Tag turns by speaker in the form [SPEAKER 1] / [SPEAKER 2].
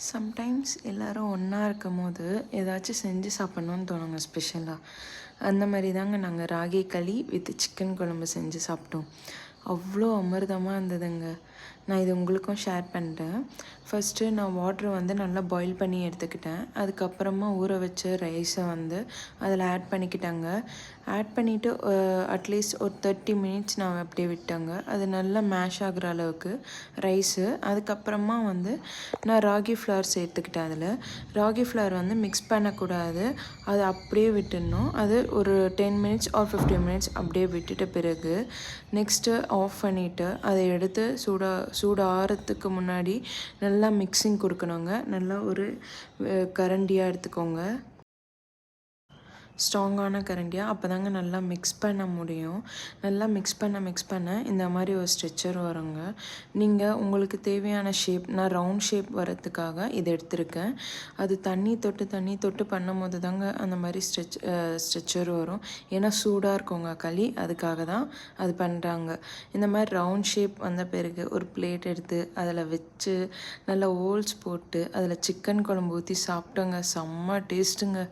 [SPEAKER 1] Sometimes எல்லோரும் ஒன்றா இருக்கும்போது ஏதாச்சும் செஞ்சு சாப்பிட்ணுன்னு தோணுங்க ஸ்பெஷலாக. அந்த மாதிரி தாங்க நாங்கள் ராகி களி வித் சிக்கன் குழம்பு செஞ்சு சாப்பிட்டோம். அவ்வளோ அமிர்தமாக இருந்ததுங்க. நான் இது உங்களுக்கும் ஷேர் பண்ணுறேன். ஃபஸ்ட்டு நான் வாட்ரு வந்து நல்லா பாயில் பண்ணி எடுத்துக்கிட்டேன். அதுக்கப்புறமா ஊற வச்ச ரைஸை வந்து அதில் ஆட் பண்ணிக்கிட்டேங்க. ஆட் பண்ணிவிட்டு அட்லீஸ்ட் ஒரு 30 மினிட்ஸ் நான் அப்படியே விட்டேங்க. அது நல்லா மேஷ் ஆகுற அளவுக்கு ரைஸு. அதுக்கப்புறமா வந்து நான் ராகி ஃப்ளவர் சேர்த்துக்கிட்டேன். அதில் ராகி ஃப்ளவர் வந்து மிக்ஸ் பண்ணக்கூடாது, அது அப்படியே விட்டுடணும். அது ஒரு 10 மினிட்ஸ் ஆர் 15 மினிட்ஸ் அப்படியே விட்டுட்ட பிறகு நெக்ஸ்ட்டு ஆஃப் பண்ணிவிட்டு அதை எடுத்து சூடாகிறதுக்கு முன்னாடி நல்லா மிக்சிங் கொடுக்கணுங்க. நல்லா ஒரு கரண்டியாக எடுத்துக்கோங்க, ஸ்ட்ராங்கான கரண்டியாக. அப்போ தாங்க நல்லா மிக்ஸ் பண்ண முடியும். நல்லா மிக்ஸ் பண்ண இந்த மாதிரி ஒரு ஸ்ட்ரெச்சர் வருங்க. நீங்கள் உங்களுக்கு தேவையான ஷேப், நான் ரவுண்ட் ஷேப் வரத்துக்காக இதை எடுத்திருக்கேன். அது தண்ணி தொட்டு பண்ணும்போது தாங்க அந்த மாதிரி ஸ்ட்ரெச்சர் வரும். ஏன்னா சூடாக இருக்குங்க களி, அதுக்காக தான் அது பண்ணுறாங்க. இந்த மாதிரி ரவுண்ட் ஷேப் வந்த பிறகு ஒரு பிளேட் எடுத்து அதில் வச்சு நல்லா ஹோல்ஸ் போட்டு அதில் சிக்கன் குழம்பு ஊற்றி சாப்பிட்டோங்க. செம்ம டேஸ்ட்டுங்க.